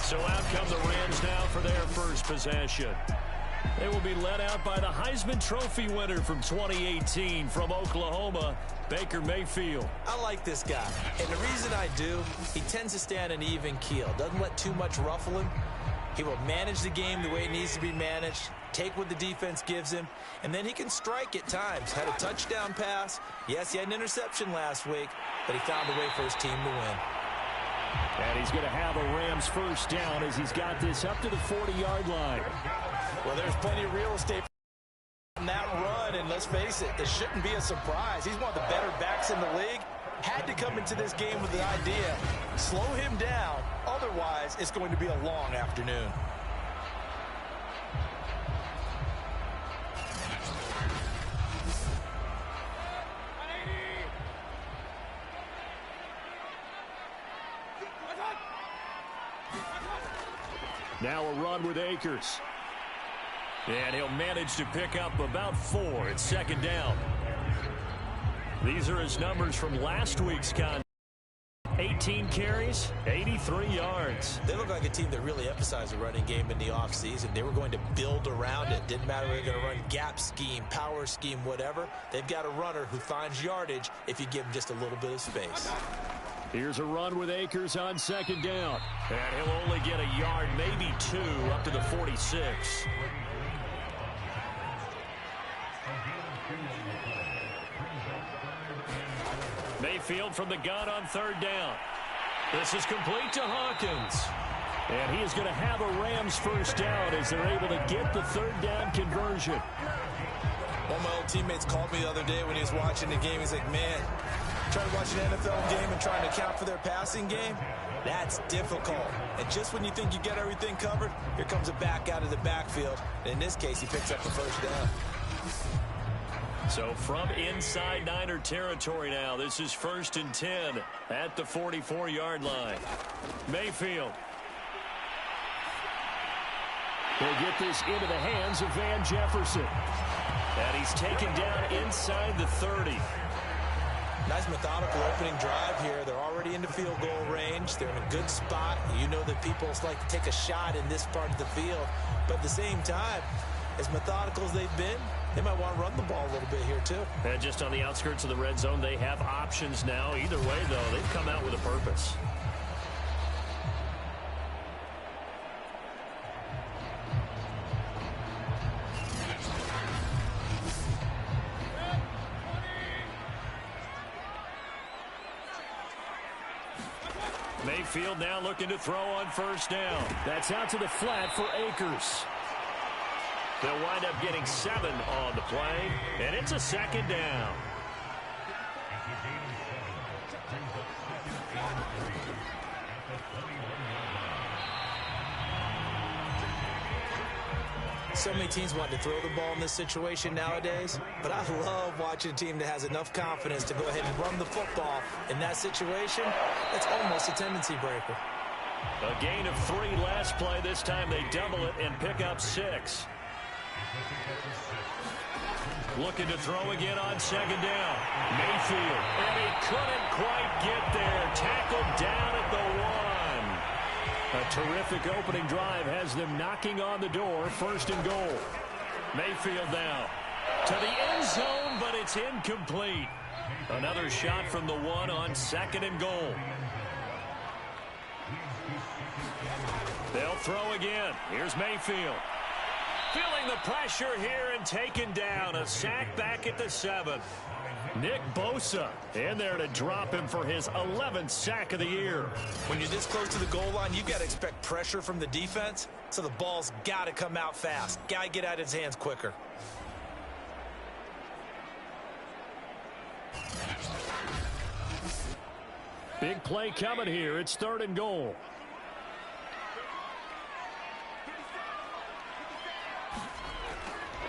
So out come the Rams now for their first possession. They will be led out by the Heisman Trophy winner from 2018 from Oklahoma, Baker Mayfield. I like this guy, and the reason I do, he tends to stand an even keel. Doesn't let too much ruffle him. He will manage the game the way it needs to be managed, take what the defense gives him, and then he can strike at times. Had a touchdown pass. Yes, he had an interception last week, but he found a way for his team to win. And he's going to have a Rams first down as he's got this up to the 40-yard line. Well, there's plenty of real estate on that run, and let's face it, it shouldn't be a surprise. He's one of the better backs in the league. Had to come into this game with the idea, slow him down, otherwise it's going to be a long afternoon. Now a run with Akers. And he'll manage to pick up about 4 at second down. These are his numbers from last week's contest. 18 carries, 83 yards. They look like a team that really emphasized the running game in the offseason. They were going to build around it. Didn't matter whether they're going to run gap scheme, power scheme, whatever. They've got a runner who finds yardage if you give him just a little bit of space. Here's a run with Akers on second down. And he'll only get a yard, maybe 2, up to the 46. Mayfield from the gun on third down. This is complete to Hawkins. And he is going to have a Rams first down as they're able to get the third down conversion. One of my old teammates called me the other day when he was watching the game. He's like, man, trying to watch an NFL game and trying to account for their passing game, that's difficult. And just when you think you get everything covered, here comes a back out of the backfield. And in this case, he picks up the first down. So from inside Niner territory now, this is 1st and 10 at the 44-yard line. Mayfield. He'll get this into the hands of Van Jefferson. And he's taken down inside the 30. Nice methodical opening drive here. They're already into field goal range. They're in a good spot. You know that people like to take a shot in this part of the field. But at the same time, as methodical as they've been, they might want to run the ball a little bit here, too. And just on the outskirts of the red zone, they have options now. Either way, though, they've come out with a purpose. Mayfield now looking to throw on first down. That's out to the flat for Akers. They'll wind up getting 7 on the play, and it's a second down. So many teams want to throw the ball in this situation nowadays, but I love watching a team that has enough confidence to go ahead and run the football. In that situation, that's almost a tendency breaker. A gain of 3 last play. This time they double it and pick up 6. Looking to throw again on second down. Mayfield, and he couldn't quite get there. Tackled down at the 1. A terrific opening drive has them knocking on the door. 1st and goal. Mayfield now to the end zone, but it's incomplete. Another shot from the 1 on 2nd and goal. They'll throw again. Here's Mayfield. Feeling the pressure here and taken down. A sack back at the 7th. Nick Bosa in there to drop him for his 11th sack of the year. When you're this close to the goal line, you've got to expect pressure from the defense, so the ball's got to come out fast. Got to get out of his hands quicker. Big play coming here. It's 3rd and goal.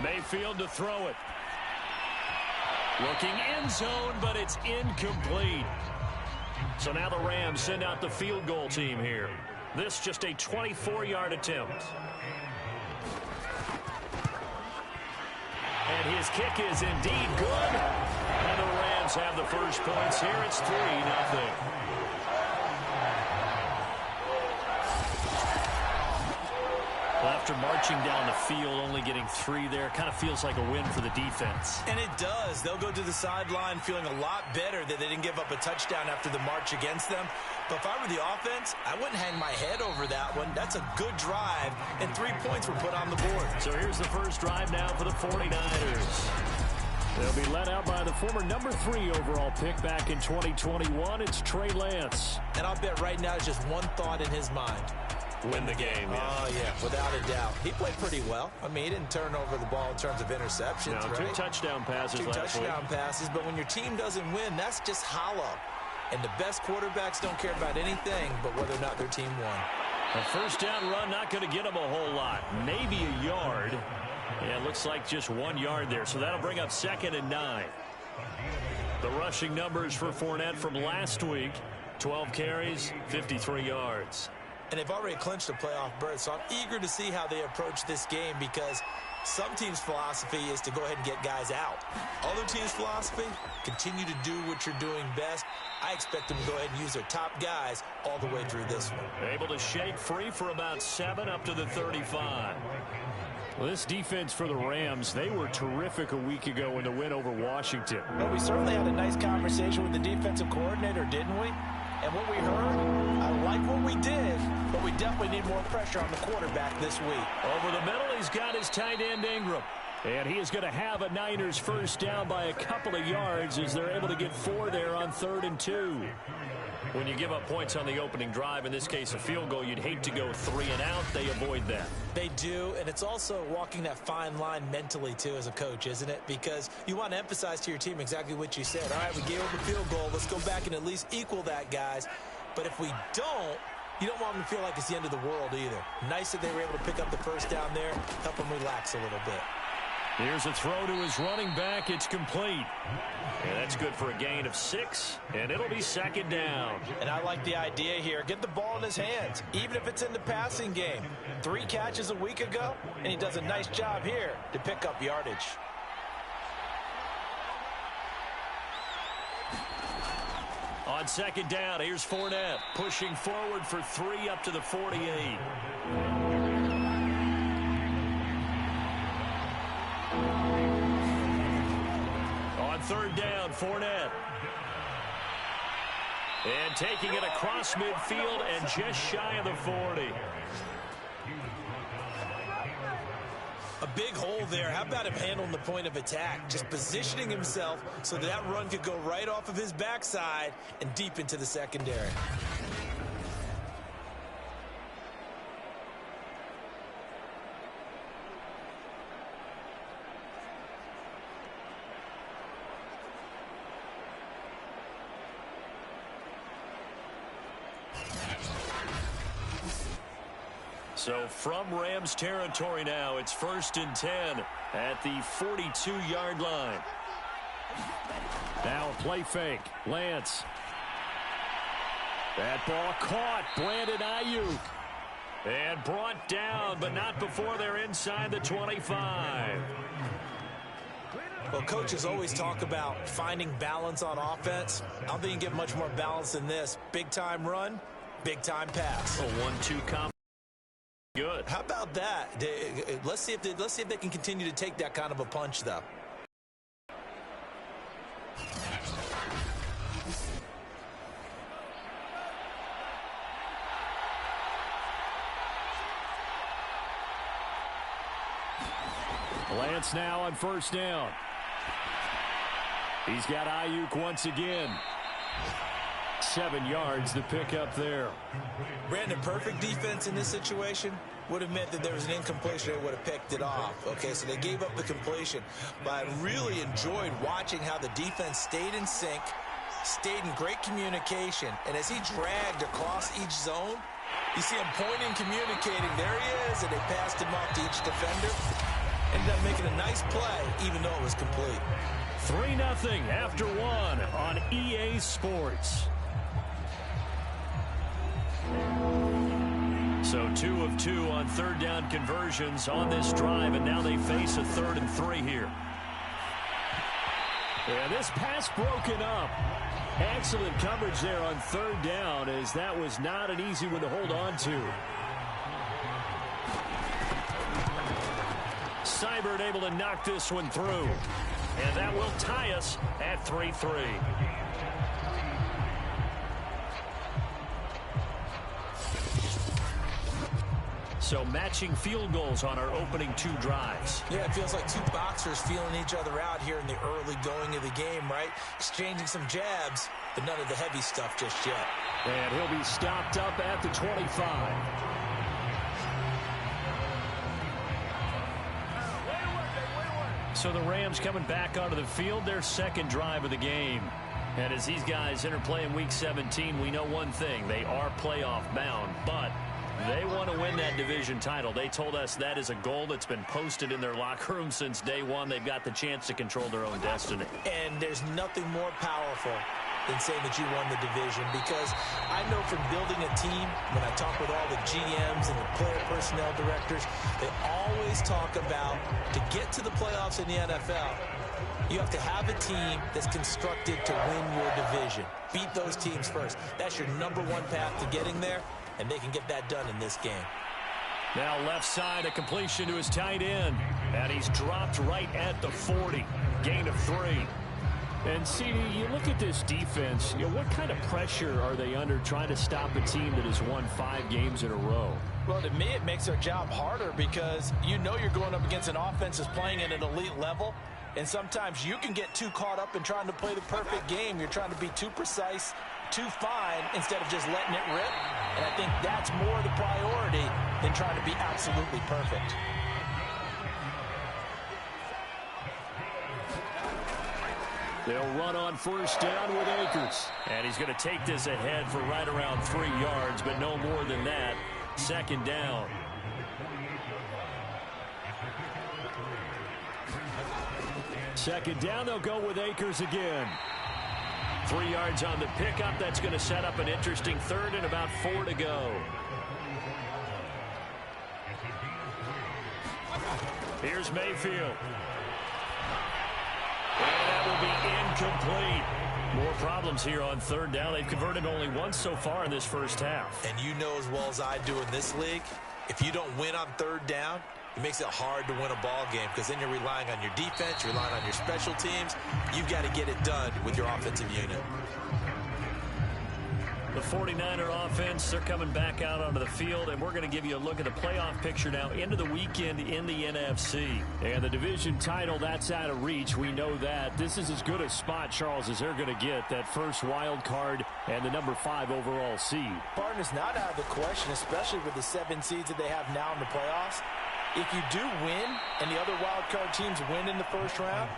Mayfield to throw it. Looking end zone, but it's incomplete. So now the Rams send out the field goal team here. This just a 24-yard attempt. And his kick is indeed good. And the Rams have the first points here. It's 3-0. after marching down the field, only getting 3 there. Kind of feels like a win for the defense. And it does. They'll go to the sideline feeling a lot better that they didn't give up a touchdown after the march against them. But if I were the offense, I wouldn't hang my head over that one. That's a good drive, and 3 points were put on the board. So here's the first drive now for the 49ers. They'll be led out by the former number 3 overall pick back in 2021. It's Trey Lance. And I'll bet right now it's just one thought in his mind. Win the game. Oh, yeah, without a doubt. He played pretty well. I mean, he didn't turn over the ball in terms of interceptions, no, right? 2 touchdown passes last week. 2 touchdown passes, but when your team doesn't win, that's just hollow. And the best quarterbacks don't care about anything but whether or not their team won. A first down run, not going to get him a whole lot. Maybe a yard. Yeah, it looks like just 1 yard there, so that'll bring up 2nd and 9. The rushing numbers for Fournette from last week, 12 carries, 53 yards. And they've already clinched a playoff berth, so I'm eager to see how they approach this game because some teams' philosophy is to go ahead and get guys out. Other teams' philosophy, continue to do what you're doing best. I expect them to go ahead and use their top guys all the way through this one. Able to shake free for about 7 up to the 35. Well, this defense for the Rams, they were terrific a week ago in the win over Washington. Well, we certainly had a nice conversation with the defensive coordinator, didn't we? And what we heard, I like what we did, but we definitely need more pressure on the quarterback this week. Over the middle, he's got his tight end Ingram. And he is going to have a Niners first down by a couple of yards as they're able to get 4 there on 3rd and 2. When you give up points on the opening drive, in this case a field goal, you'd hate to go 3 and out. They avoid that. They do, and it's also walking that fine line mentally, too, as a coach, isn't it? Because you want to emphasize to your team exactly what you said. All right, we gave up a field goal. Let's go back and at least equal that, guys. But if we don't, you don't want them to feel like it's the end of the world either. Nice that they were able to pick up the first down there, help them relax a little bit. Here's a throw to his running back. It's complete. And that's good for a gain of 6, and it'll be 2nd down. And I like the idea here. Get the ball in his hands, even if it's in the passing game. 3 catches a week ago, and he does a nice job here to pick up yardage. On 2nd down, here's Fournette pushing forward for 3 up to the 48. On 3rd down, Fournette. And taking it across midfield and just shy of the 40. A big hole there. How about him handling the point of attack? Just positioning himself so that run could go right off of his backside and deep into the secondary. So from Rams territory now, it's 1st and 10 at the 42-yard line. Now a play fake. Lance. That ball caught. Brandon Ayuk. And brought down, but not before they're inside the 25. Well, coaches always talk about finding balance on offense. I don't think you can get much more balance than this. Big-time run, big-time pass. A 1-2 combo. Good. How about that? Let's see if they can continue to take that kind of a punch, though. Lance now on 1st down. He's got Ayuk once again. 7 yards to pick up there. Brandon, perfect defense in this situation would have meant that there was an incompletion. They would have picked it off. Okay, so they gave up the completion. But I really enjoyed watching how the defense stayed in sync, stayed in great communication. And as he dragged across each zone, you see him pointing, communicating. There he is, and they passed him off to each defender. Ended up making a nice play, even though it was complete. 3-0 after 1 on EA Sports. So 2 of 2 on 3rd down conversions on this drive, and now they face a 3rd and 3 here. Yeah, this pass broken up. Excellent coverage there on 3rd down, as that was not an easy one to hold on to. Seibert able to knock this one through. And that will tie us at 3-3. So matching field goals on our opening 2 drives. Yeah, it feels like 2 boxers feeling each other out here in the early going of the game, right? Exchanging some jabs, but none of the heavy stuff just yet. And he'll be stopped up at the 25. So the Rams coming back onto the field, their second drive of the game. And as these guys interplay in Week 17, we know one thing. They are playoff bound, but they want to win that division title. They told us that is a goal that's been posted in their locker room since day one. They've got the chance to control their own destiny. And there's nothing more powerful than saying that you won the division, because I know from building a team, when I talk with all the GMs and the player personnel directors, they always talk about, to get to the playoffs in the NFL, you have to have a team that's constructed to win your division. Beat those teams first. That's your #1 path to getting there, and they can get that done in this game. Now left side, a completion to his tight end, and he's dropped right at the 40. Gain of 3. And, CD, you look at this defense, what kind of pressure are they under trying to stop a team that has won 5 games in a row? Well, to me, it makes their job harder, because you know you're going up against an offense that's playing at an elite level, and sometimes you can get too caught up in trying to play the perfect game. You're trying to be too precise, too fine, instead of just letting it rip. And I think that's more the priority than trying to be absolutely perfect. They'll run on first down with Akers. And he's going to take this ahead for right around 3 yards, but no more than that. Second down. Second down, they'll go with Akers again. 3 yards on the pickup. That's going to set up an interesting 3rd and about 4 to go. Here's Mayfield. And that will be incomplete. More problems here on 3rd down. They've converted only once so far in this first half. And you know as well as I do in this league, if you don't win on 3rd down, it makes it hard to win a ball game, because then you're relying on your defense, you're relying on your special teams. You've got to get it done with your offensive unit. The 49er offense, they're coming back out onto the field, and we're going to give you a look at the playoff picture now into the weekend in the NFC. And the division title, that's out of reach. We know that. This is as good a spot, Charles, as they're going to get, that first wild card and the #5 overall seed. Barton is not out of the question, especially with the 7 seeds that they have now in the playoffs. If you do win and the other wild card teams win in the first round,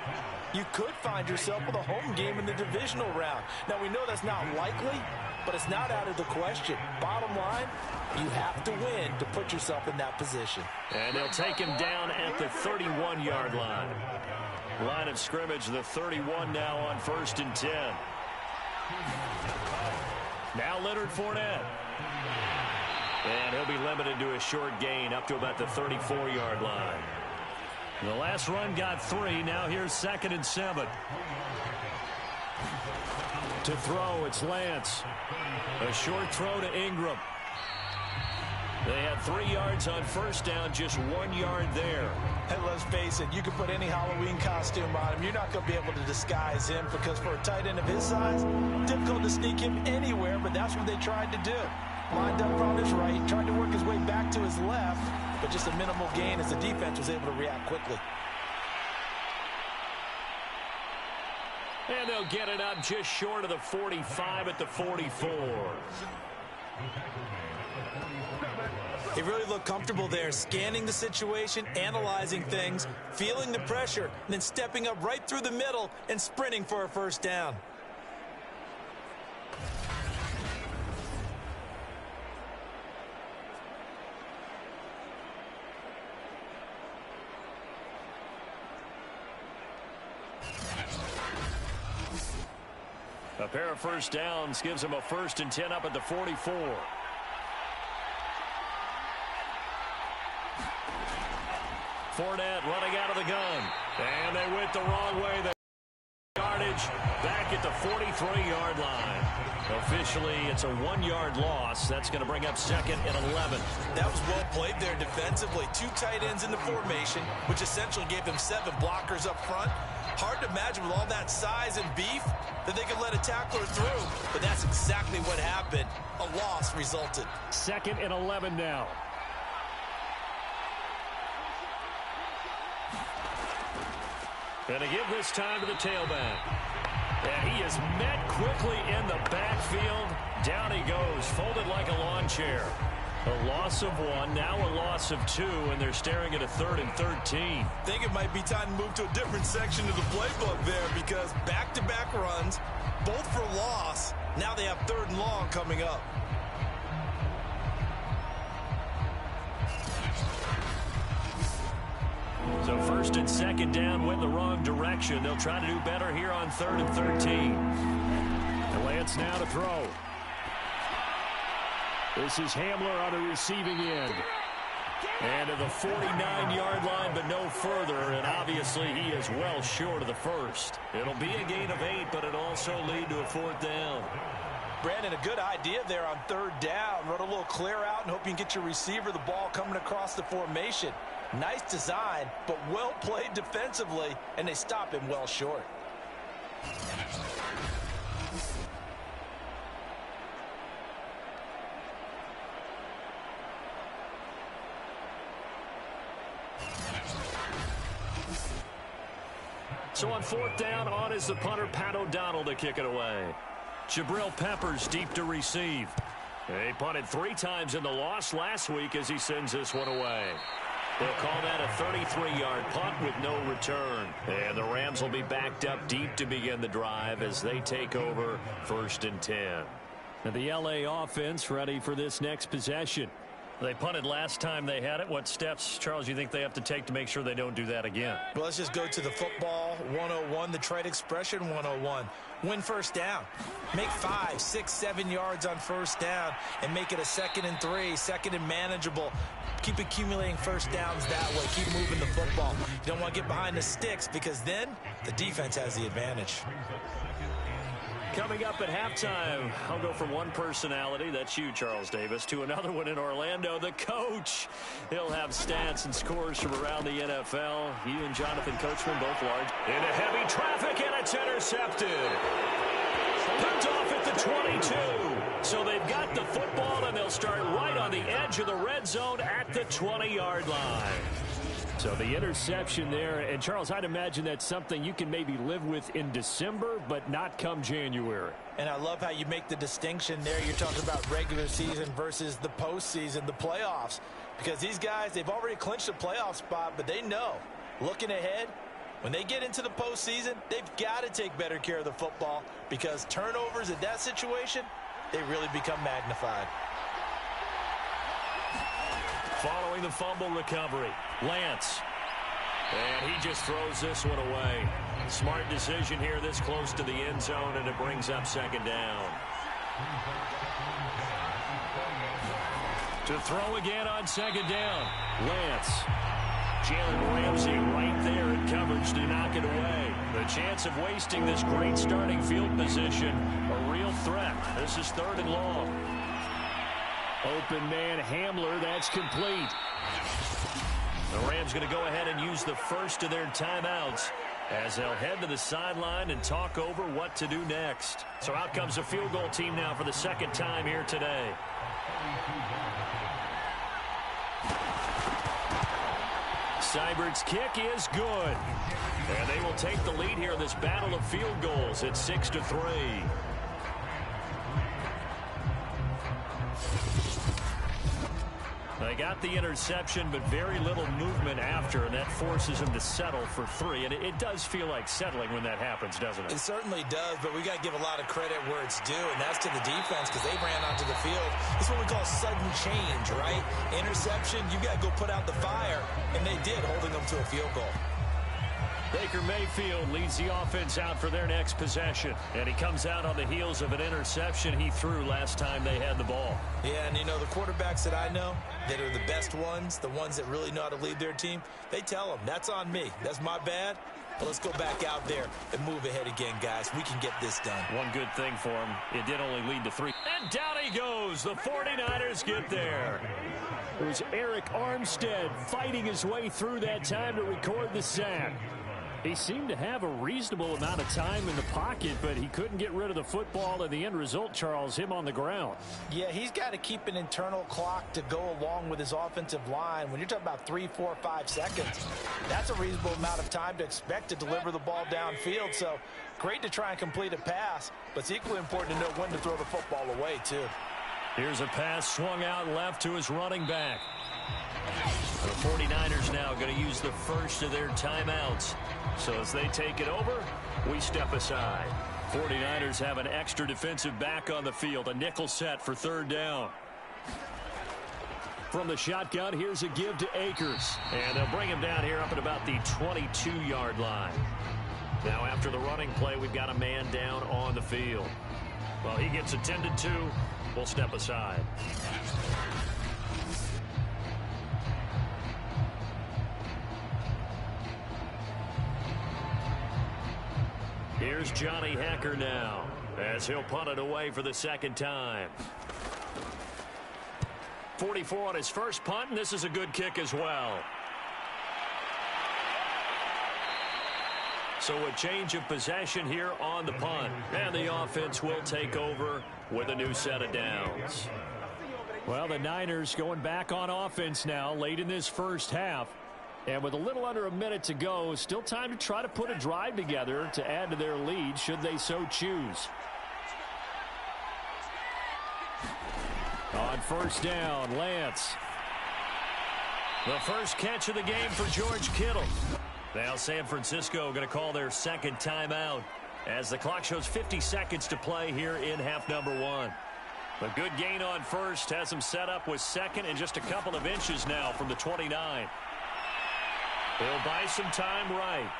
you could find yourself with a home game in the divisional round. Now, we know that's not likely, but it's not out of the question. Bottom line, you have to win to put yourself in that position. And they'll take him down at the 31-yard line. Line of scrimmage, the 31 now on 1st and 10. Now Leonard Fournette. And he'll be limited to a short gain up to about the 34-yard line. The last run got 3. Now here's 2nd and 7. To throw, it's Lance. A short throw to Ingram. They had 3 yards on first down, just 1 yard there. And let's face it, you can put any Halloween costume on him. You're not going to be able to disguise him, because for a tight end of his size, difficult to sneak him anywhere, but that's what they tried to do. Lined up on his right, tried to work his way back to his left, but just a minimal gain as the defense was able to react quickly. And they'll get it up just short of the 45 at the 44. He really looked comfortable there, scanning the situation, analyzing things, feeling the pressure, and then stepping up right through the middle and sprinting for a first down. A pair of first downs gives him a 1st and 10 up at the 44. Fournette running out of the gun. And they went the wrong way. The yardage scrimmage back at the 43-yard line. Officially, it's a 1-yard loss. That's going to bring up 2nd and 11. That was well played there defensively. 2 tight ends in the formation, which essentially gave them 7 blockers up front. Hard to imagine with all that size and beef that they could let a tackler through, but that's exactly what happened. A loss resulted. 2nd and 11 now. And to give this time to the tailback. And he is met quickly in the backfield. Down he goes, folded like a lawn chair. A loss of 1, now a loss of 2, and they're staring at a 3rd and 13. I think it might be time to move to a different section of the playbook there, because back-to-back runs, both for loss. Now they have 3rd and long coming up. So 1st and 2nd down went the wrong direction. They'll try to do better here on 3rd and 13. And Lance now to throw. This is Hamler on the receiving end. And to the 49-yard line, but no further. And obviously he is well short of the first. It'll be a gain of 8, but it'll also lead to a 4th down. Brandon, a good idea there on 3rd down. Run a little clear out and hope you can get your receiver the ball coming across the formation. Nice design, but well played defensively, and they stop him well short. So on 4th down, on is the punter, Pat O'Donnell, to kick it away. Jabril Peppers deep to receive. He punted 3 times in the loss last week as he sends this one away. They'll call that a 33-yard punt with no return. And the Rams will be backed up deep to begin the drive as they take over 1st and 10. And the L.A. offense ready for this next possession. They punted last time they had it. What steps, Charles, you think they have to take to make sure they don't do that again? Well, let's just go to the football 101, the trade expression 101. Win 1st down. Make 5, 6, 7 yards on 1st down and make it a 2nd and 3, 2nd and manageable. Keep accumulating 1st downs that way. Keep moving the football. You don't want to get behind the sticks because then the defense has the advantage. Coming up at halftime, I'll go from one personality, that's you, Charles Davis, to another one in Orlando, the coach. He'll have stats and scores from around the NFL. He and Jonathan Coachman both large. Into heavy traffic, and it's intercepted. Picked off at the 22. So they've got the football, and they'll start right on the edge of the red zone at the 20-yard line. So the interception there, and Charles, I'd imagine that's something you can maybe live with in December, but not come January. And I love how you make the distinction there. You're talking about regular season versus the postseason, the playoffs. Because these guys, they've already clinched a playoff spot, but they know, looking ahead, when they get into the postseason, they've got to take better care of the football because turnovers in that situation, they really become magnified. Following the fumble recovery, Lance. And he just throws this one away. Smart decision here this close to the end zone, and it brings up 2nd down. To throw again on 2nd down, Lance. Jalen Ramsey right there in coverage to knock it away. The chance of wasting this great starting field position, a real threat. This is 3rd and long. Open man Hamler, that's complete. The Rams going to go ahead and use the first of their timeouts as they'll head to the sideline and talk over what to do next. So out comes a field goal team now for the 2nd time here today. Seibert's kick is good. And they will take the lead here in this battle of field goals at 6-3. They got the interception, but very little movement after, and that forces them to settle for 3. And it does feel like settling when that happens, doesn't it? It certainly does, but we got to give a lot of credit where it's due, and that's to the defense because they ran onto the field. It's what we call sudden change, right? Interception, you got to go put out the fire, and they did, holding them to a field goal. Baker Mayfield leads the offense out for their next possession. And he comes out on the heels of an interception he threw last time they had the ball. Yeah, and you know, the quarterbacks that I know that are the best ones, the ones that really know how to lead their team, they tell them, that's on me. That's my bad. Well, let's go back out there and move ahead again, guys. We can get this done. One good thing for him, it did only lead to 3. And down he goes. The 49ers get there. It was Eric Armstead fighting his way through that time to record the sack. He seemed to have a reasonable amount of time in the pocket, but he couldn't get rid of the football, and the end result, Charles, him on the ground. Yeah, he's got to keep an internal clock to go along with his offensive line. When you're talking about 3, 4, 5 seconds, that's a reasonable amount of time to expect to deliver the ball downfield. So great to try and complete a pass, but it's equally important to know when to throw the football away, too. Here's a pass swung out left to his running back. The 49ers now going to use the first of their timeouts. So as they take it over, we step aside. 49ers have an extra defensive back on the field. A nickel set for third down. From the shotgun, here's a give to Akers. And they'll bring him down here up at about the 22-yard line. Now after the running play, we've got a man down on the field. Well, he gets attended to. We'll step aside. Here's Johnny Hecker now as he'll punt it away for the second time. 44 on his first punt, and this is a good kick as well. So a change of possession here on the punt. And the offense will take over with a new set of downs. Well, the Niners going back on offense now late in this first half. And with a little under a minute to go, still time to try to put a drive together to add to their lead should they so choose. On first down, Lance. The first catch of the game for George Kittle. Now San Francisco going to call their second timeout as the clock shows 50 seconds to play here in half number 1. A good gain on first has them set up with second and just a couple of inches now from the 29. He'll buy some time right.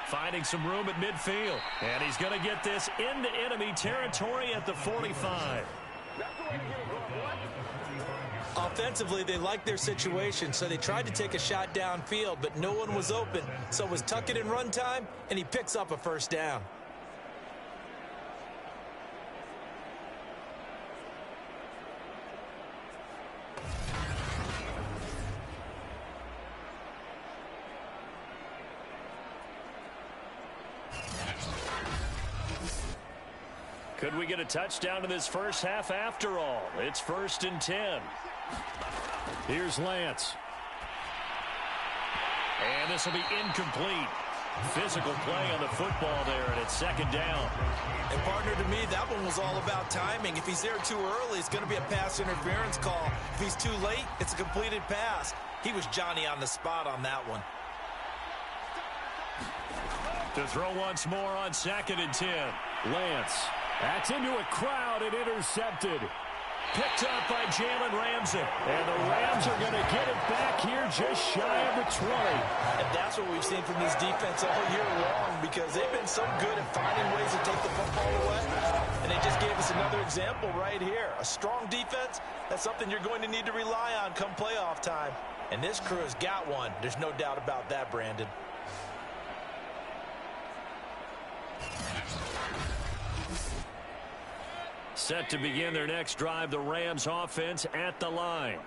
Finding some room at midfield. And he's going to get this into enemy territory at the 45. Offensively, they liked their situation, so they tried to take a shot downfield, but no one was open. So it was tuck it in run time, and he picks up a first down. Could we get a touchdown in this first half after all? It's 1st and 10. Here's Lance. And this will be incomplete. Physical play on the football there, and it's second down. And partner, to me, that one was all about timing. If he's there too early, it's going to be a pass interference call. If he's too late, it's a completed pass. He was Johnny on the spot on that one. To throw once more on 2nd and 10. Lance. That's into a crowd and intercepted. Picked up by Jalen Ramsey. And the Rams are going to get it back here just shy of the 20. And that's what we've seen from this defense all year long, because they've been so good at finding ways to take the football away. And they just gave us another example right here. A strong defense, that's something you're going to need to rely on come playoff time. And this crew has got one. There's no doubt about that, Brandon. Set to begin their next drive, the Rams offense at the line.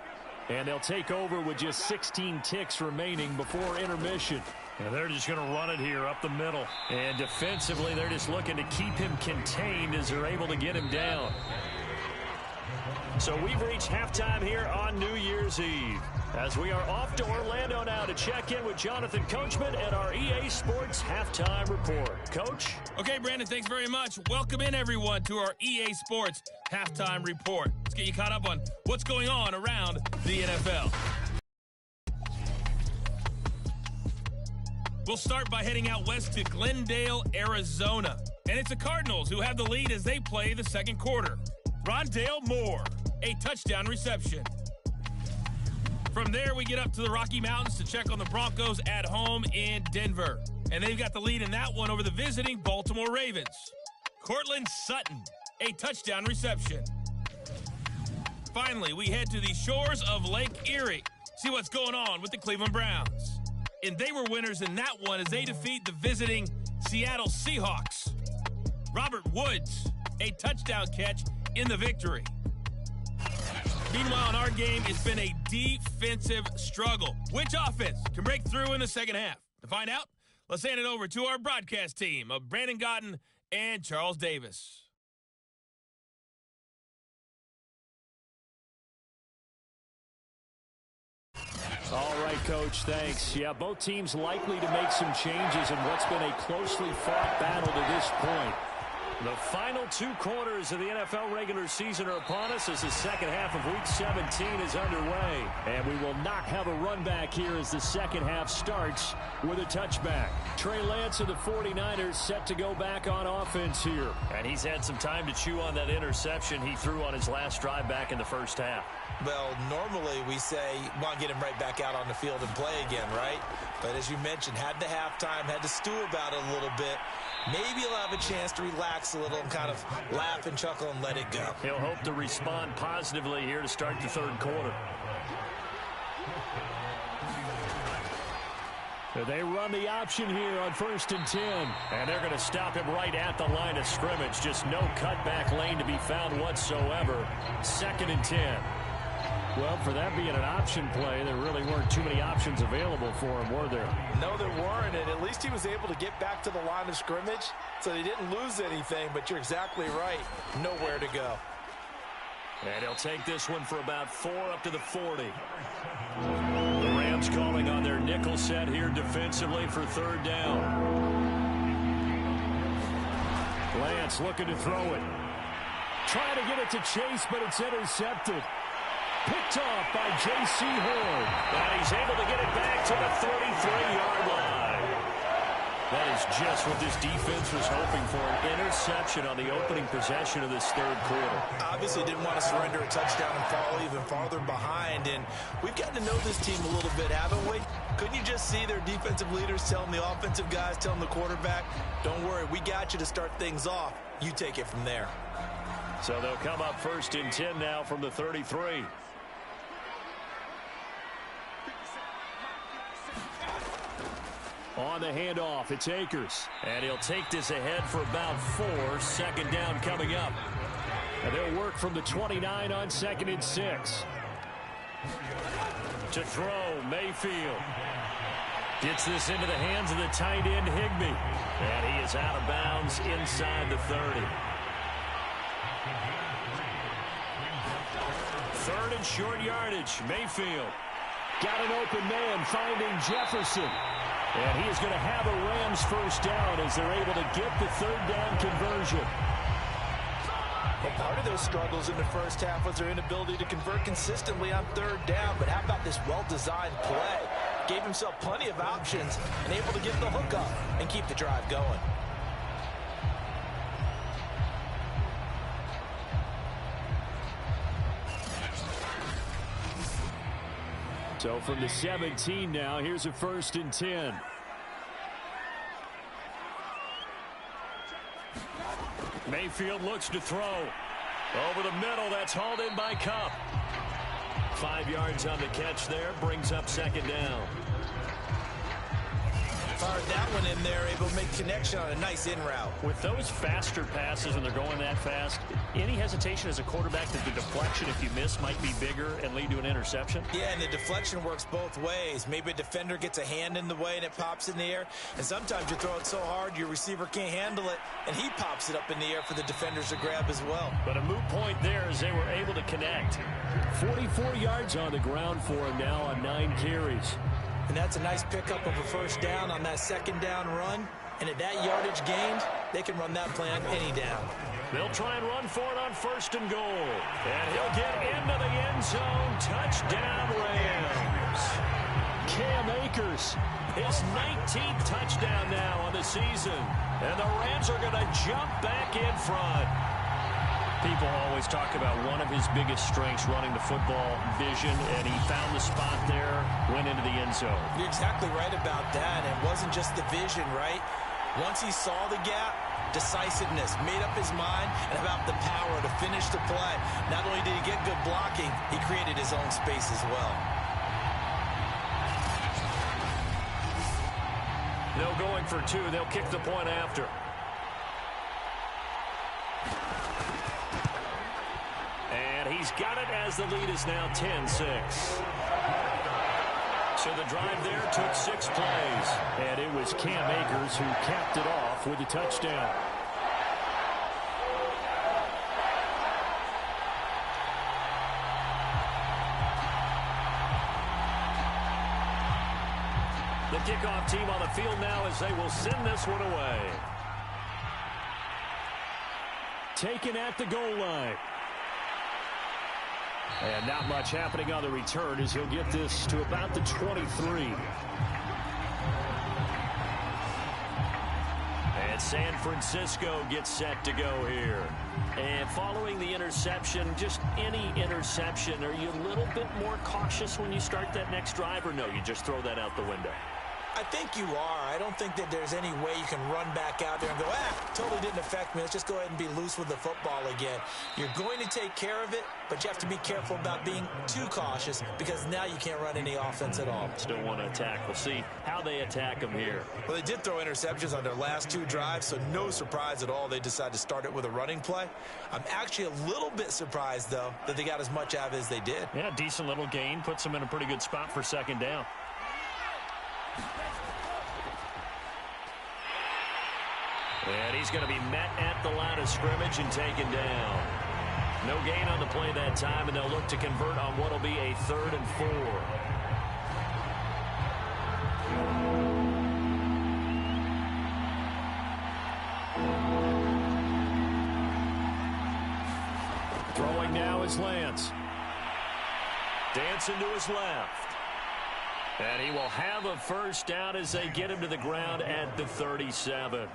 And they'll take over with just 16 ticks remaining before intermission. And they're just going to run it here up the middle. And defensively, they're just looking to keep him contained as they're able to get him down. So we've reached halftime here on New Year's Eve, as we are off to Orlando now to check in with Jonathan Coachman at our EA Sports Halftime Report. Coach? Okay, Brandon, thanks very much. Welcome in, everyone, to our EA Sports Halftime Report. Let's get you caught up on what's going on around the NFL. We'll start by heading out west to Glendale, Arizona. And it's the Cardinals who have the lead as they play the second quarter. Rondale Moore, a touchdown reception. From there, we get up to the Rocky Mountains to check on the Broncos at home in Denver. And they've got the lead in that one over the visiting Baltimore Ravens. Cortland Sutton, a touchdown reception. Finally, we head to the shores of Lake Erie. See what's going on with the Cleveland Browns. and they were winners in that one as they defeat the visiting Seattle Seahawks. Robert Woods, a touchdown catch in the victory. Meanwhile, in our game, it's been a defensive struggle. Which offense can break through in the second half? To find out, let's hand it over to our broadcast team of Brandon Gotten and Charles Davis. All right, Coach, thanks. Yeah, both teams likely to make some changes in what's been a closely fought battle to this point. The final 2 quarters of the NFL regular season are upon us as the second half of Week 17 is underway. And we will not have a run back here as the second half starts with a touchback. Trey Lance of the 49ers set to go back on offense here. And he's had some time to chew on that interception he threw on his last drive back in the first half. Well, normally we say, want to get him right back out on the field and play again, right? But as you mentioned, had the halftime, had to stew about it a little bit. Maybe he'll have a chance to relax a little and kind of laugh and chuckle and let it go. He'll hope to respond positively here to start the third quarter. They run the option here on 1st and 10. And they're going to stop him right at the line of scrimmage. Just no cutback lane to be found whatsoever. 2nd and 10. Well, for that being an option play, there really weren't too many options available for him, were there? No, there weren't, and at least he was able to get back to the line of scrimmage, so he didn't lose anything, but you're exactly right. Nowhere to go. And he'll take this one for about 4 up to the 40. The Rams calling on their nickel set here defensively for 3rd down. Lance looking to throw it. Trying to get it to Chase, but it's intercepted. Picked off by J.C. Horn. And he's able to get it back to the 33-yard line. That is just what this defense was hoping for, an interception on the opening possession of this third quarter. Obviously didn't want to surrender a touchdown and fall even farther behind. And we've gotten to know this team a little bit, haven't we? Couldn't you just see their defensive leaders telling the offensive guys, telling the quarterback, don't worry, we got you to start things off. You take it from there. So they'll come up 1st and 10 now from the 33. On the handoff, it's Akers. And he'll take this ahead for about 4. 2nd down coming up. And they'll work from the 29 on 2nd and 6. To throw, Mayfield. Gets this into the hands of the tight end, Higbee. And he is out of bounds inside the 30. 3rd and short yardage, Mayfield. Got an open man, finding Jefferson. And he is going to have a Rams 1st down as they're able to get the 3rd down conversion. Well, part of their struggles in the first half was their inability to convert consistently on 3rd down. But how about this well-designed play? Gave himself plenty of options and able to get the hook up and keep the drive going. So from the 17 now, here's a 1st and 10. Mayfield looks to throw. Over the middle, that's hauled in by Kupp. 5 yards on the catch there, brings up 2nd down. Fired that one in there, able to make connection on a nice in route. With those faster passes when they're going that fast, any hesitation as a quarterback that the deflection, if you miss, might be bigger and lead to an interception? Yeah, and the deflection works both ways. Maybe a defender gets a hand in the way and it pops in the air, and sometimes you throw it so hard your receiver can't handle it, and he pops it up in the air for the defenders to grab as well. But a moot point there as they were able to connect. 44 yards on the ground for him now on 9 carries. And that's a nice pickup of a 1st down on that 2nd down run. And at that yardage gained, they can run that play on any down. They'll try and run for it on 1st and goal. And he'll get into the end zone. Touchdown, Rams. Cam Akers, his 19th touchdown now on the season. And the Rams are going to jump back in front. People always talk about one of his biggest strengths, running the football, vision, and he found the spot there, went into the end zone. You're exactly right about that. It wasn't just the vision, right? Once he saw the gap, decisiveness, made up his mind, and about the power to finish the play. Not only did he get good blocking, he created his own space as well. No going for two. They'll kick the point after. And he's got it as the lead is now 10-6. So the drive there took 6 plays. And it was Cam Akers who capped it off with a touchdown. The kickoff team on the field now as they will send this one away. Taken at the goal line. And not much happening on the return as he'll get this to about the 23. And San Francisco gets set to go here. And following the interception, just any interception, are you a little bit more cautious when you start that next drive, or no, you just throw that out the window? I think you are. I don't think that there's any way you can run back out there and go, totally didn't affect me. Let's just go ahead and be loose with the football again. You're going to take care of it, but you have to be careful about being too cautious because now you can't run any offense at all. Still want to attack. We'll see how they attack them here. Well, they did throw interceptions on their last 2 drives, so no surprise at all they decided to start it with a running play. I'm actually a little bit surprised, though, that they got as much out of it as they did. Yeah, decent little gain. Puts them in a pretty good spot for second down. And he's going to be met at the line of scrimmage and taken down. No gain on the play that time, and they'll look to convert on what will be a 3rd and 4. Throwing now is Lance. Dancing to his left. And he will have a first down as they get him to the ground at the 37.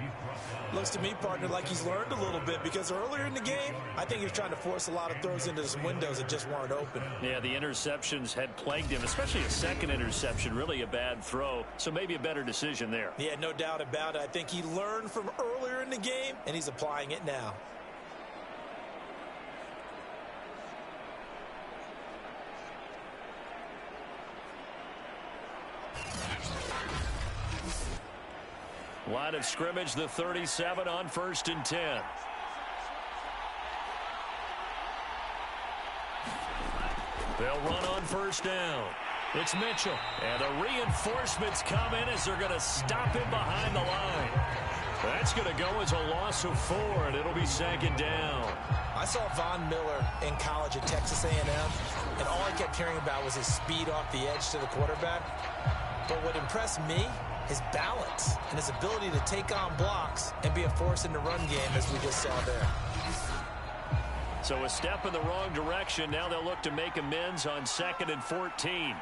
Looks to me, partner, like he's learned a little bit because earlier in the game, I think he was trying to force a lot of throws into some windows that just weren't open. Yeah, the interceptions had plagued him, especially a second interception, really a bad throw. So maybe a better decision there. Yeah, no doubt about it. I think he learned from earlier in the game, and he's applying it now. Line of scrimmage, the 37 on 1st and 10. They'll run on first down. It's Mitchell. And the reinforcements come in as they're going to stop him behind the line. That's going to go as a loss of 4, and it'll be second down. I saw Von Miller in college at Texas A&M, and all I kept hearing about was his speed off the edge to the quarterback. But what impressed me, his balance and his ability to take on blocks and be a force in the run game, as we just saw there. So a step in the wrong direction. Now they'll look to make amends on 2nd and 14.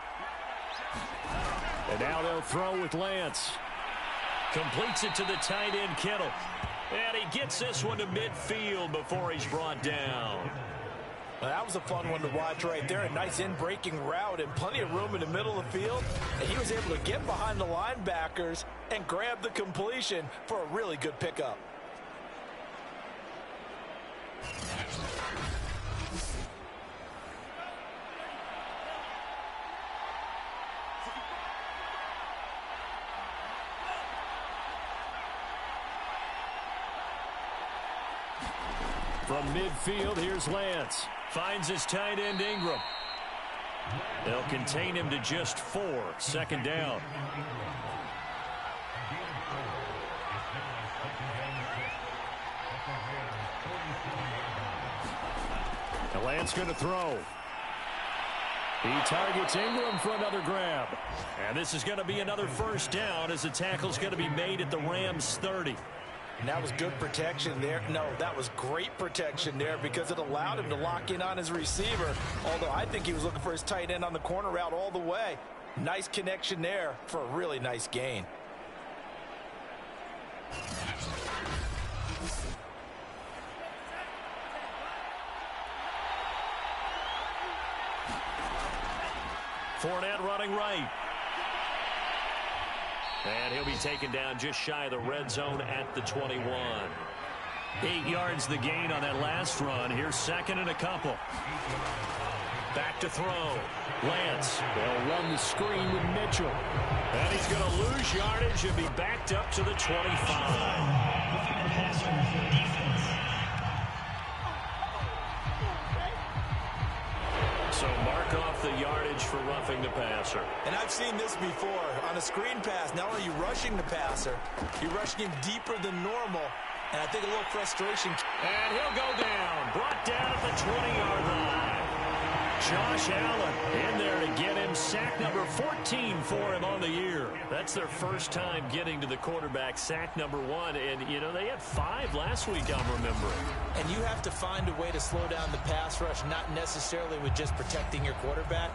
And now they'll throw with Lance. Completes it to the tight end, Kittle. And he gets this one to midfield before he's brought down. Well, that was a fun one to watch right there. A nice in-breaking route and plenty of room in the middle of the field. And he was able to get behind the linebackers and grab the completion for a really good pickup. From midfield, here's Lance. Finds his tight end, Ingram. They'll contain him to just 4. Second down. And Lance going to throw. He targets Ingram for another grab. And this is going to be another first down as the tackle's going to be made at the Rams' 30. And that was good protection there. No, that was great protection there because it allowed him to lock in on his receiver. Although I think he was looking for his tight end on the corner route all the way. Nice connection there for a really nice gain. Fournette running right. And he'll be taken down just shy of the red zone at the 21. 8 yards the gain on that last run. Here's 2nd and a couple. Back to throw. Lance. They'll run the screen with Mitchell. And he's going to lose yardage and be backed up to the 25. So mark off the yardage for roughing the passer. And I've seen this before. On a screen pass, not only are you rushing the passer, you're rushing him deeper than normal. And I think a little frustration. And he'll go down. Brought down at the 20-yard line. Josh Allen in there to get him. Sack number 14 for him on the year. That's their first time getting to the quarterback. Sack number 1. And, you know, they had 5 last week, I'm remembering. And you have to find a way to slow down the pass rush, not necessarily with just protecting your quarterback,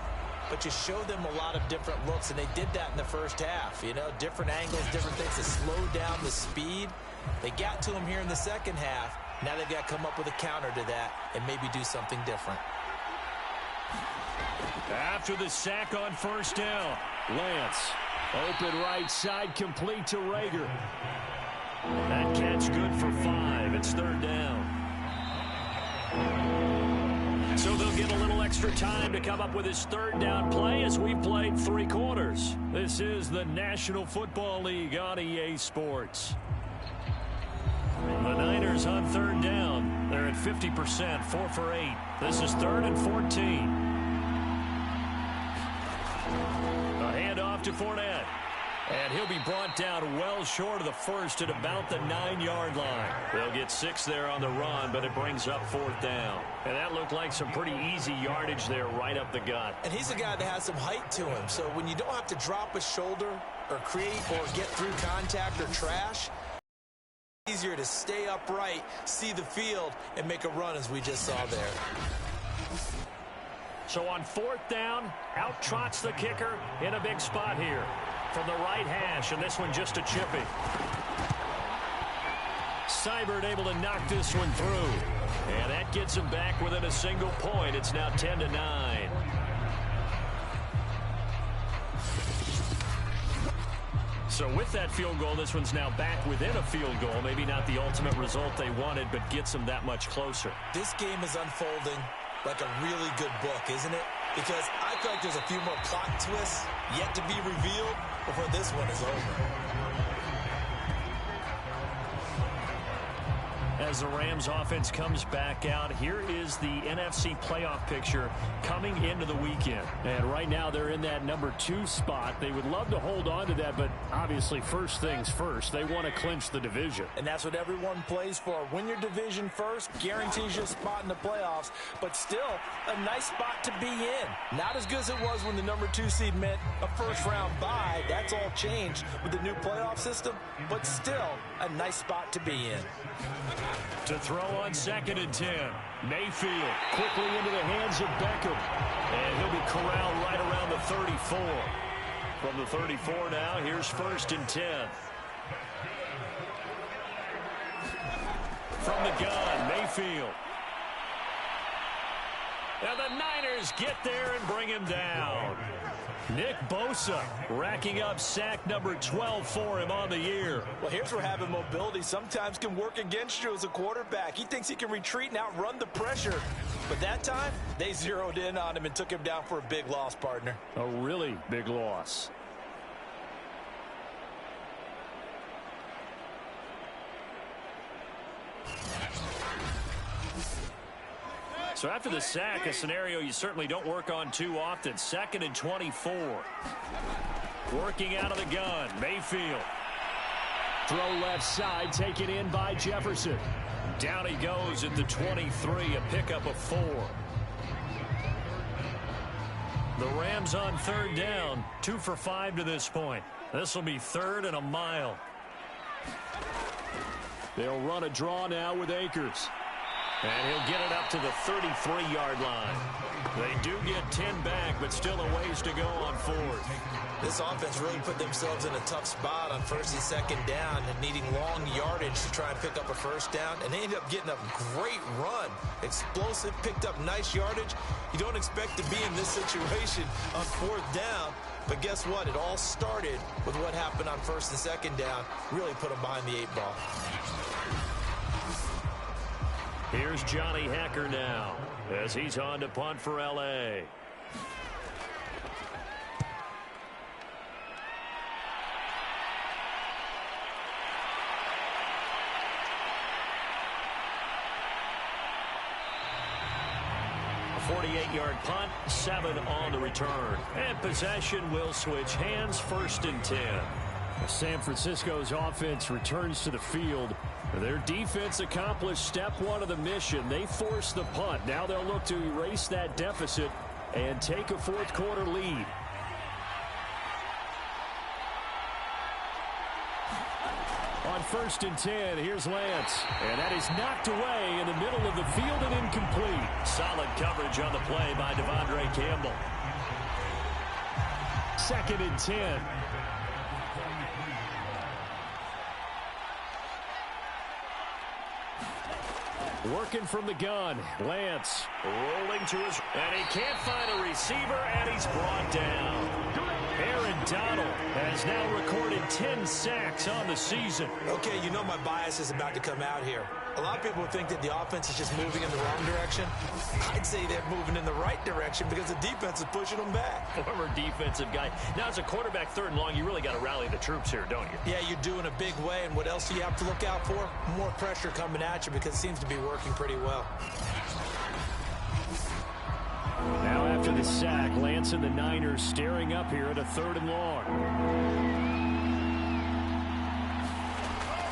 but you show them a lot of different looks, and they did that in the first half. You know, different angles, different things to slow down the speed. They got to him here in the second half. Now they've got to come up with a counter to that and maybe do something different. After the sack on first down, Lance. Open right side, complete to Rager. That catch good for 5. It's third down. So they'll get a little extra time to come up with his third down play as we've played 3 quarters. This is the National Football League on EA Sports. The Niners on third down. They're at 50%, 4 for 8. This is 3rd and 14. A handoff to Fournette. And he'll be brought down well short of the first at about the 9-yard line. They'll get 6 there on the run, but it brings up 4th down. And that looked like some pretty easy yardage there right up the gut. And he's a guy that has some height to him. So when you don't have to drop a shoulder or create or get through contact or trash, it's easier to stay upright, see the field, and make a run as we just saw there. So on 4th down, out trots the kicker in a big spot here from the right hash, and this one just a chippy. Seibert able to knock this one through, and that gets him back within a single point. It's now 10-9. So with that field goal, this one's now back within a field goal. Maybe not the ultimate result they wanted, but gets them that much closer. This game is unfolding like a really good book, isn't it? Because I feel like there's a few more plot twists yet to be revealed before this one is over. As the Rams offense comes back out, here is the NFC playoff picture coming into the weekend. And right now they're in that number 2 spot. They would love to hold on to that, but obviously first things first. They want to clinch the division. And that's what everyone plays for. Win your division first, guarantees you a spot in the playoffs, but still a nice spot to be in. Not as good as it was when the number 2 seed meant a first-round bye. That's all changed with the new playoff system, but still a nice spot to be in. To throw on 2nd and 10. Mayfield quickly into the hands of Beckham. And he'll be corralled right around the 34. From the 34 now, here's 1st and 10. From the gun, Mayfield. And the Niners get there and bring him down. Nick Bosa racking up sack number 12 for him on the year. Well, here's where having mobility sometimes can work against you as a quarterback. He thinks he can retreat and outrun the pressure. But that time, they zeroed in on him and took him down for a big loss, partner. A really big loss. So after the sack, a scenario you certainly don't work on too often. 2nd and 24. Working out of the gun, Mayfield. Throw left side, taken in by Jefferson. Down he goes at the 23, a pickup of 4. The Rams on 3rd down, 2 for 5 to this point. This will be 3rd and a mile. They'll run a draw now with Akers. And he'll get it up to the 33-yard line. They do get 10 back, but still a ways to go on 4th. This offense really put themselves in a tough spot on 1st and 2nd down and needing long yardage to try and pick up a 1st down. And they ended up getting a great run. Explosive, picked up nice yardage. You don't expect to be in this situation on 4th down. But guess what? It all started with what happened on 1st and 2nd down. Really put them behind the 8 ball. Here's Johnny Hecker now as he's on to punt for L.A. A 48-yard punt, 7 on the return. And possession will switch hands, 1st and 10. San Francisco's offense returns to the field. Their defense accomplished step 1 of the mission. They forced the punt. Now they'll look to erase that deficit and take a 4th quarter lead. On 1st and 10, here's Lance. And that is knocked away in the middle of the field and incomplete. Solid coverage on the play by Devondre Campbell. 2nd and 10. Working from the gun. Lance rolling to his... And he can't find a receiver, and he's brought down. Aaron Donald has now recorded 10 sacks on the season. Okay, you know my bias is about to come out here. A lot of people think that the offense is just moving in the wrong direction. I'd say they're moving in the right direction because the defense is pushing them back. Former defensive guy. Now, as a quarterback 3rd and long, you really got to rally the troops here, don't you? Yeah, you're doing a big way, and what else do you have to look out for? More pressure coming at you because it seems to be working pretty well. Now after the sack, Lance and the Niners staring up here at a 3rd and long.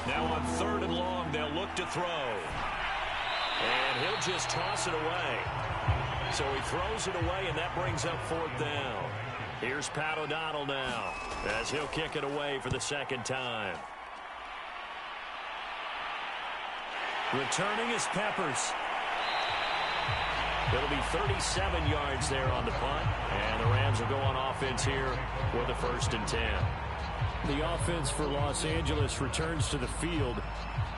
Now on 3rd and long, they'll look to throw. And he'll just toss it away. So he throws it away, and that brings up 4th down. Here's Pat O'Donnell now as he'll kick it away for the 2nd time. Returning is Peppers. It'll be 37 yards there on the punt. And the Rams will go on offense here with a 1st and 10. The offense for Los Angeles returns to the field.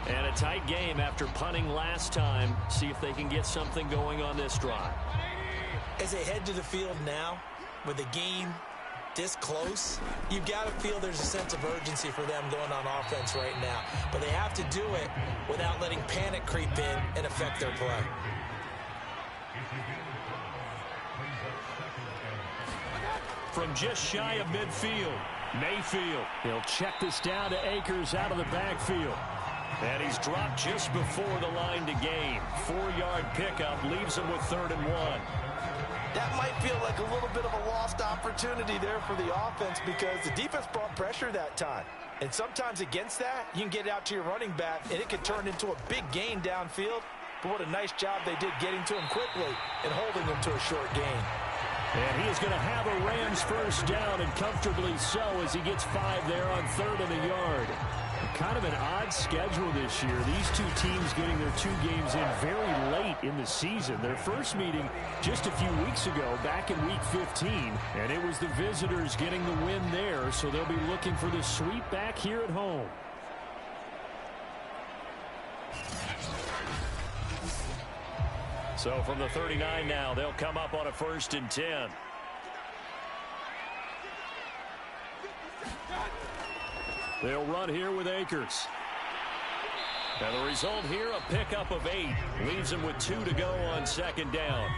And a tight game after punting last time. See if they can get something going on this drive. As they head to the field now, with the game this close, you've got to feel there's a sense of urgency for them going on offense right now. But they have to do it without letting panic creep in and affect their play. From just shy of midfield, Mayfield. He'll check this down to Akers out of the backfield. And he's dropped just before the line to gain. 4-yard pickup leaves him with 3rd and 1. That might feel like a little bit of a lost opportunity there for the offense because the defense brought pressure that time. And sometimes against that, you can get out to your running back, and it could turn into a big gain downfield. But what a nice job they did getting to him quickly and holding him to a short gain. And he is going to have a Rams 1st down, and comfortably so, as he gets 5 there on 3rd and a yard. Kind of an odd schedule this year. These two teams getting their 2 games in very late in the season. Their first meeting just a few weeks ago, back in Week 15, and it was the visitors getting the win there, so they'll be looking for the sweep back here at home. So from the 39 now, they'll come up on a 1st and 10. They'll run here with Akers. And the result here, a pickup of 8. Leaves them with 2 to go on 2nd down.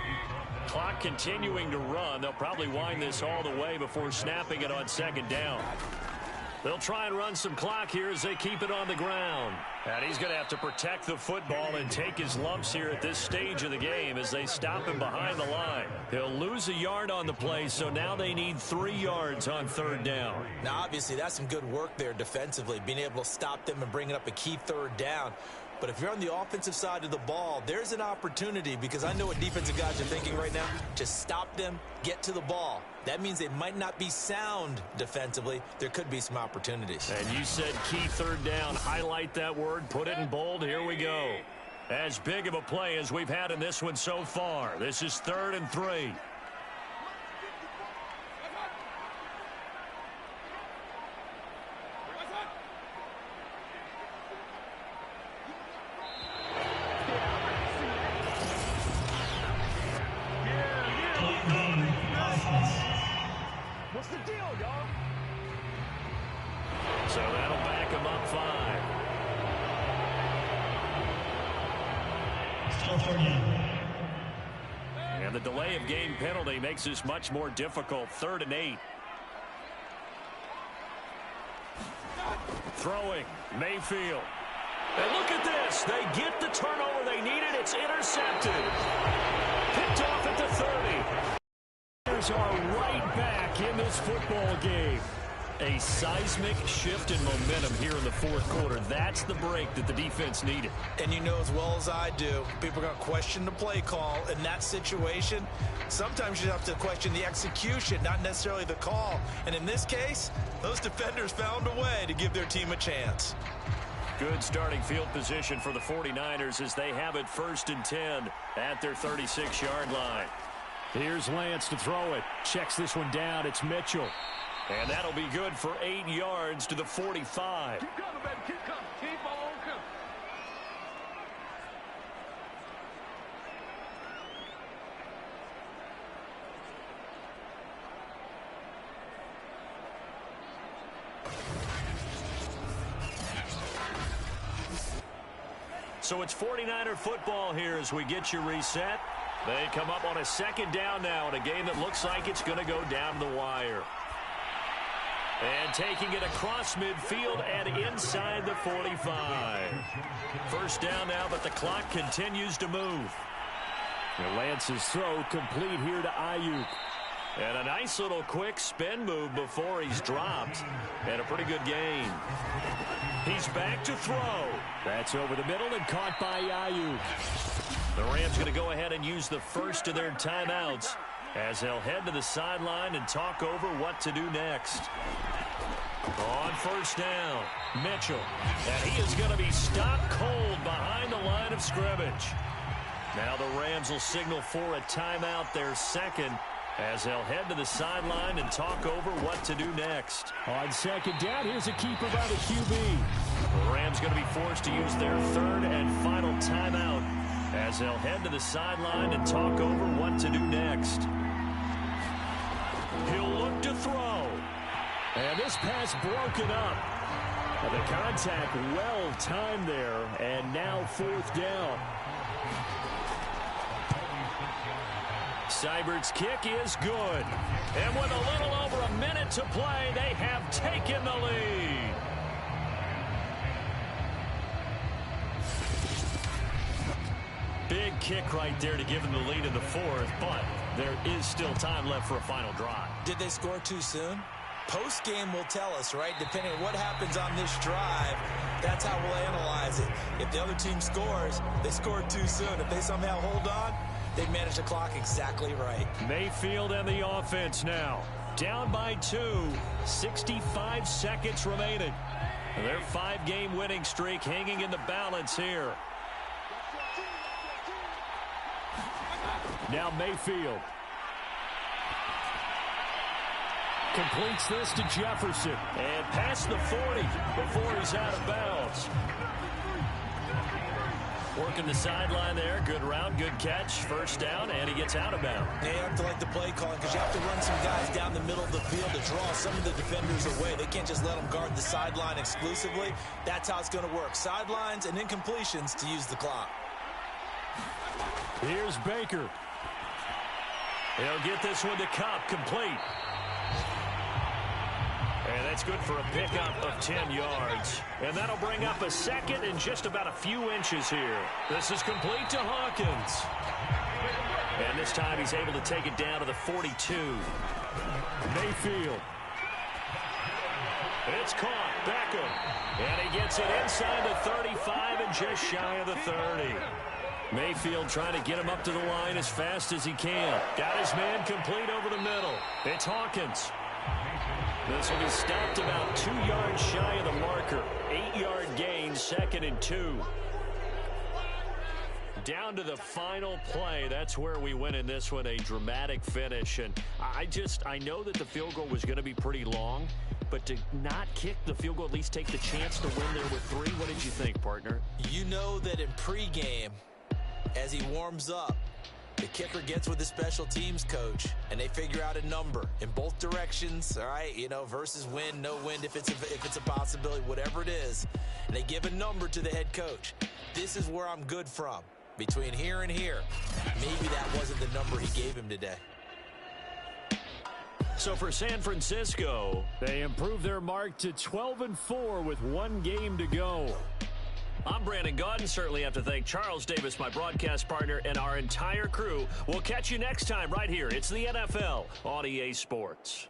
Clock continuing to run. They'll probably wind this all the way before snapping it on 2nd down. They'll try and run some clock here as they keep it on the ground. And he's going to have to protect the football and take his lumps here at this stage of the game as they stop him behind the line. He'll lose a yard on the play, so now they need 3 yards on 3rd down. Now, obviously, that's some good work there defensively, being able to stop them and bringing up a key 3rd down. But if you're on the offensive side of the ball, there's an opportunity because I know what defensive guys are thinking right now. Just stop them, get to the ball. That means they might not be sound defensively. There could be some opportunities. And you said key 3rd down. Highlight that word. Put it in bold. Here we go. As big of a play as we've had in this one so far. This is 3rd and 3. What's the deal, y'all? So that'll back him up 5. And the delay of game penalty makes this much more difficult. 3rd and 8. Throwing, Mayfield. And look at this. They get the turnover they needed. It's intercepted. Picked off at the 30. Bears are right back in this football game. A seismic shift in momentum here in the 4th quarter. That's the break that the defense needed. And you know as well as I do, people are going to question the play call in that situation. Sometimes you have to question the execution, not necessarily the call. And in this case, those defenders found a way to give their team a chance. Good starting field position for the 49ers as they have it 1st and 10 at their 36-yard line. Here's Lance to throw it. Checks this one down. It's Mitchell. And that'll be good for 8 yards to the 45. Keep coming, baby. Keep coming. Keep on coming. So it's 49er football here as we get you reset. They come up on a 2nd down now in a game that looks like it's going to go down the wire. And taking it across midfield and inside the 45. 1st down now, but the clock continues to move. And Lance's throw complete here to Ayuk. And a nice little quick spin move before he's dropped. And a pretty good gain. He's back to throw. That's over the middle and caught by Ayuk. The Rams going to go ahead and use the first of their timeouts as they'll head to the sideline and talk over what to do next. On 1st down, Mitchell. And he is going to be stopped cold behind the line of scrimmage. Now the Rams will signal for a timeout, their 2nd, as they'll head to the sideline and talk over what to do next. On 2nd down, here's a keeper by the QB. The Rams going to be forced to use their 3rd and final timeout as they'll head to the sideline and talk over what to do next. He'll look to throw. And this pass broken up. And the contact well timed there. And now 4th down. Seibert's kick is good. And with a little over a minute to play, they have taken the lead. Big kick right there to give them the lead in the 4th, but there is still time left for a final drive. Did they score too soon? Post-game will tell us, right? Depending on what happens on this drive, that's how we'll analyze it. If the other team scores, they scored too soon. If they somehow hold on, they manage the clock exactly right. Mayfield and the offense now. Down by 2, 65 seconds remaining. Their 5-game winning streak hanging in the balance here. Now Mayfield. Completes this to Jefferson. And past the 40 before he's out of bounds. Working the sideline there. Good route, good catch. 1st down, and he gets out of bounds. Yeah, you have to like the play calling because you have to run some guys down the middle of the field to draw some of the defenders away. They can't just let them guard the sideline exclusively. That's how it's going to work. Sidelines and incompletions to use the clock. Here's Baker. He'll get this one to Cup, complete. And that's good for a pickup of 10 yards. And that'll bring up a 2nd and just about a few inches here. This is complete to Hawkins. And this time he's able to take it down to the 42. Mayfield. It's caught. Beckham. And he gets it inside the 35 and just shy of the 30. Mayfield trying to get him up to the line as fast as he can. Got his man complete over the middle. It's Hawkins. This will be stopped about 2 yards shy of the marker. 8-yard gain, 2nd and 2. Down to the final play. That's where we win in this one. A dramatic finish. And I know that the field goal was going to be pretty long, but to not kick the field goal, at least take the chance to win there with 3. What did you think, partner? You know that in pregame, as he warms up, the kicker gets with the special teams coach, and they figure out a number in both directions, all right, versus wind, no wind, if it's a possibility, whatever it is. And they give a number to the head coach. This is where I'm good from. Between here and here, maybe that wasn't the number he gave him today. So for San Francisco, they improved their mark to 12-4 with one game to go. I'm Brandon Gaudin. Certainly have to thank Charles Davis, my broadcast partner, and our entire crew. We'll catch you next time right here. It's the NFL on EA Sports.